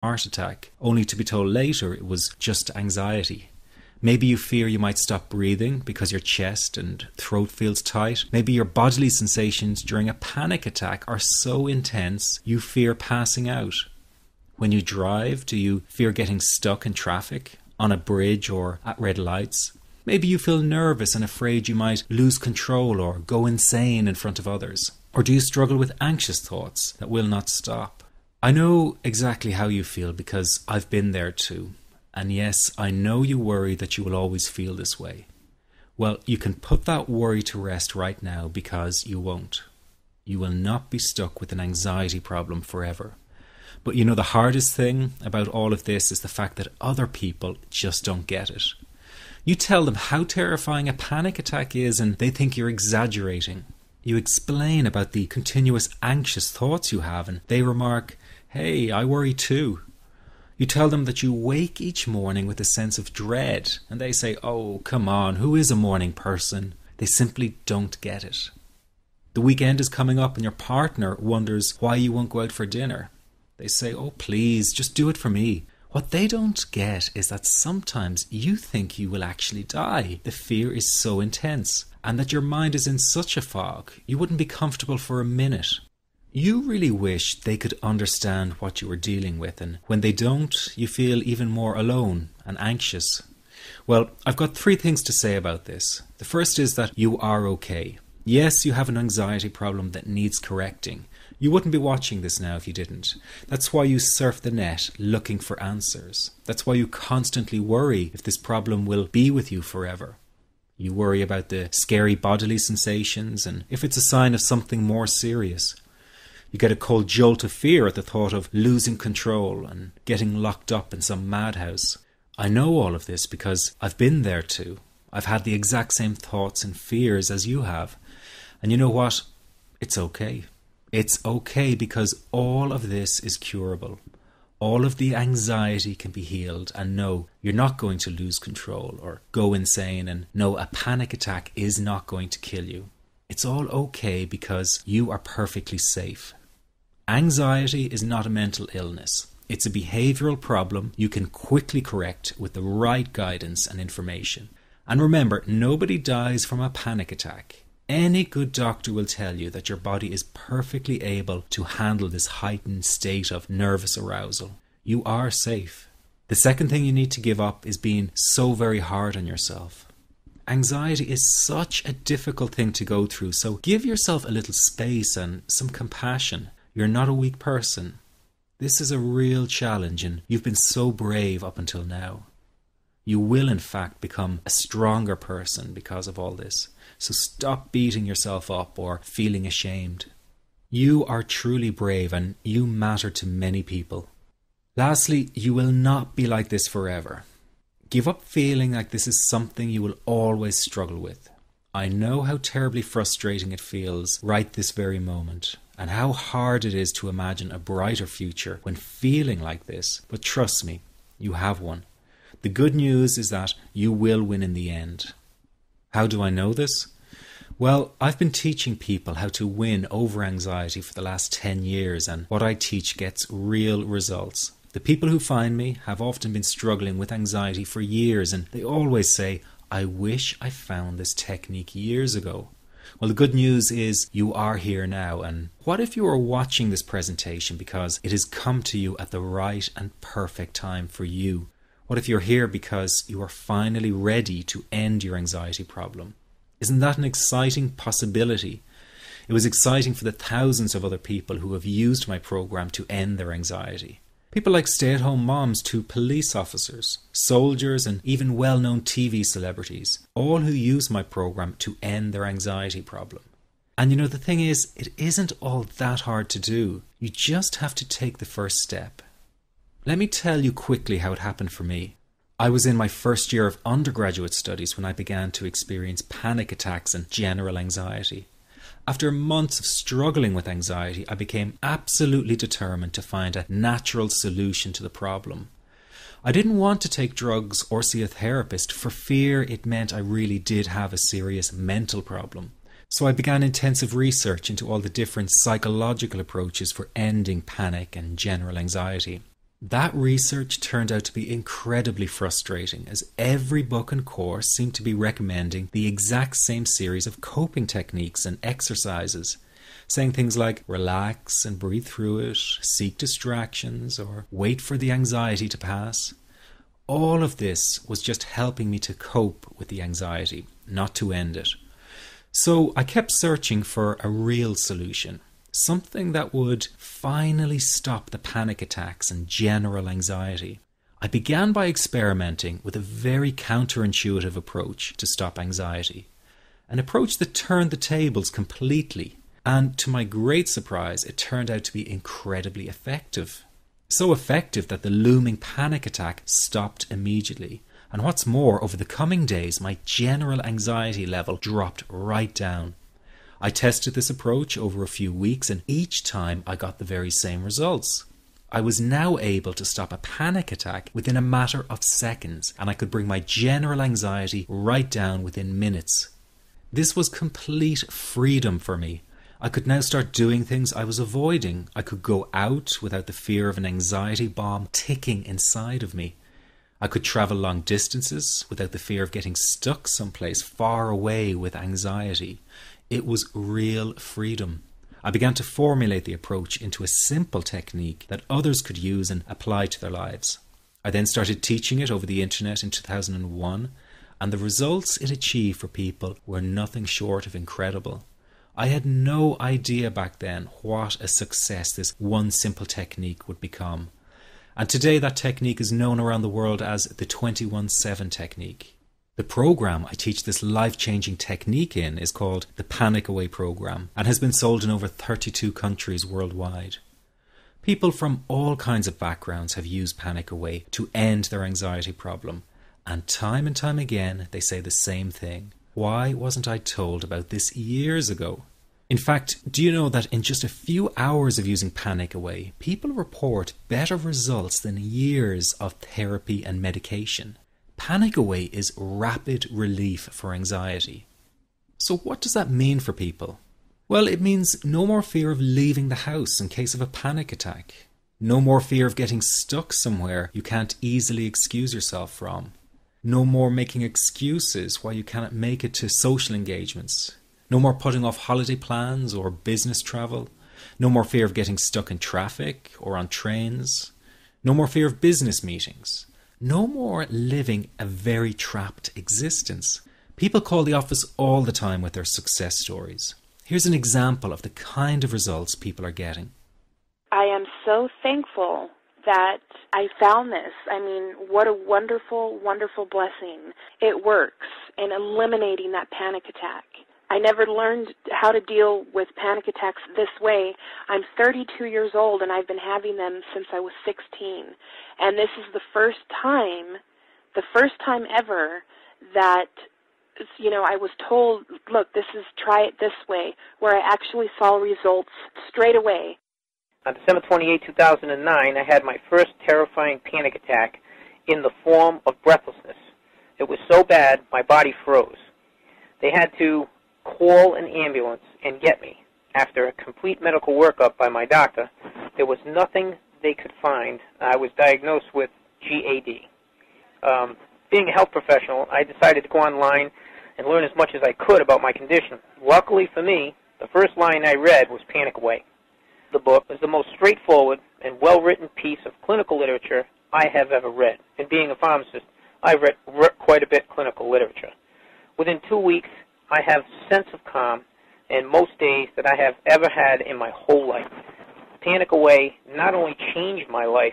heart attack, only to be told later it was just anxiety. Maybe you fear you might stop breathing because your chest and throat feels tight. Maybe your bodily sensations during a panic attack are so intense you fear passing out. When you drive, do you fear getting stuck in traffic, on a bridge or at red lights? Maybe you feel nervous and afraid you might lose control or go insane in front of others. Or do you struggle with anxious thoughts that will not stop? I know exactly how you feel because I've been there too. And yes, I know you worry that you will always feel this way. Well, you can put that worry to rest right now because you won't. You will not be stuck with an anxiety problem forever. But you know, the hardest thing about all of this is the fact that other people just don't get it. You tell them how terrifying a panic attack is and they think you're exaggerating. You explain about the continuous anxious thoughts you have and they remark, "Hey, I worry too." You tell them that you wake each morning with a sense of dread and they say, "Oh, come on, who is a morning person?" They simply don't get it. The weekend is coming up and your partner wonders why you won't go out for dinner. They say, "Oh, please, just do it for me." What they don't get is that sometimes you think you will actually die. The fear is so intense, and that your mind is in such a fog, you wouldn't be comfortable for a minute. You really wish they could understand what you are dealing with, and when they don't, you feel even more alone and anxious. Well, I've got 3 things to say about this. The first is that you are okay. Yes, you have an anxiety problem that needs correcting. You wouldn't be watching this now if you didn't. That's why you surf the net looking for answers. That's why you constantly worry if this problem will be with you forever. You worry about the scary bodily sensations and if it's a sign of something more serious. You get a cold jolt of fear at the thought of losing control and getting locked up in some madhouse. I know all of this because I've been there too. I've had the exact same thoughts and fears as you have. And you know what? It's okay. It's okay because all of this is curable. All of the anxiety can be healed, and no, you're not going to lose control or go insane, and no, a panic attack is not going to kill you. It's all okay because you are perfectly safe. Anxiety is not a mental illness. It's a behavioral problem you can quickly correct with the right guidance and information. And remember, nobody dies from a panic attack. Any good doctor will tell you that your body is perfectly able to handle this heightened state of nervous arousal. You are safe. The second thing you need to give up is being so very hard on yourself. Anxiety is such a difficult thing to go through, so give yourself a little space and some compassion. You're not a weak person. This is a real challenge and you've been so brave up until now. You will in fact become a stronger person because of all this. So stop beating yourself up or feeling ashamed. You are truly brave and you matter to many people. Lastly, you will not be like this forever. Give up feeling like this is something you will always struggle with. I know how terribly frustrating it feels right this very moment, and how hard it is to imagine a brighter future when feeling like this, but trust me, you have one. The good news is that you will win in the end. How do I know this? Well, I've been teaching people how to win over anxiety for the last 10 years, and what I teach gets real results. The people who find me have often been struggling with anxiety for years, and they always say, "I wish I found this technique years ago." Well, the good news is you are here now, and what if you are watching this presentation because it has come to you at the right and perfect time for you? What if you're here because you are finally ready to end your anxiety problem? Isn't that an exciting possibility? It was exciting for the thousands of other people who have used my program to end their anxiety. People like stay-at-home moms to police officers, soldiers, and even well-known TV celebrities, all who use my program to end their anxiety problem. And you know, the thing is, it isn't all that hard to do. You just have to take the first step. Let me tell you quickly how it happened for me. I was in my first year of undergraduate studies when I began to experience panic attacks and general anxiety. After months of struggling with anxiety, I became absolutely determined to find a natural solution to the problem. I didn't want to take drugs or see a therapist for fear it meant I really did have a serious mental problem. So I began intensive research into all the different psychological approaches for ending panic and general anxiety. That research turned out to be incredibly frustrating, as every book and course seemed to be recommending the exact same series of coping techniques and exercises, saying things like relax and breathe through it, seek distractions, or wait for the anxiety to pass. All of this was just helping me to cope with the anxiety, not to end it. So I kept searching for a real solution. Something that would finally stop the panic attacks and general anxiety. I began by experimenting with a very counterintuitive approach to stop anxiety. An approach that turned the tables completely. And to my great surprise, it turned out to be incredibly effective. So effective that the looming panic attack stopped immediately. And what's more, over the coming days, my general anxiety level dropped right down. I tested this approach over a few weeks, and each time I got the very same results. I was now able to stop a panic attack within a matter of seconds, and I could bring my general anxiety right down within minutes. This was complete freedom for me. I could now start doing things I was avoiding. I could go out without the fear of an anxiety bomb ticking inside of me. I could travel long distances without the fear of getting stuck someplace far away with anxiety. It was real freedom. I began to formulate the approach into a simple technique that others could use and apply to their lives. I then started teaching it over the internet in 2001, and the results it achieved for people were nothing short of incredible. I had no idea back then what a success this one simple technique would become. And today that technique is known around the world as the 21-7 technique. The program I teach this life-changing technique in is called the Panic Away program and has been sold in over 32 countries worldwide. People from all kinds of backgrounds have used Panic Away to end their anxiety problem, and time again they say the same thing. Why wasn't I told about this years ago? In fact, do you know that in just a few hours of using Panic Away, people report better results than years of therapy and medication? Panic Away is rapid relief for anxiety. So what does that mean for people? Well, it means no more fear of leaving the house in case of a panic attack. No more fear of getting stuck somewhere you can't easily excuse yourself from. No more making excuses why you cannot make it to social engagements. No more putting off holiday plans or business travel. No more fear of getting stuck in traffic or on trains. No more fear of business meetings. No more living a very trapped existence. People call the office all the time with their success stories. Here's an example of the kind of results people are getting. I am so thankful that I found this. I mean, what a wonderful, wonderful blessing. It works in eliminating that panic attack. I never learned how to deal with panic attacks this way. I'm 32 years old, and I've been having them since I was 16. And this is the first time ever that, I was told, look, try it this way, where I actually saw results straight away. On December 28, 2009, I had my first terrifying panic attack in the form of breathlessness. It was so bad, my body froze. They had to call an ambulance and get me. After a complete medical workup by my doctor, there was nothing they could find. I was diagnosed with GAD. Being a health professional, I decided to go online and learn as much as I could about my condition. Luckily for me, the first line I read was Panic Away. The book is the most straightforward and well-written piece of clinical literature I have ever read. And being a pharmacist, I've read quite a bit of clinical literature. Within 2 weeks, I have a sense of calm in most days that I have ever had in my whole life. Panic Away not only changed my life,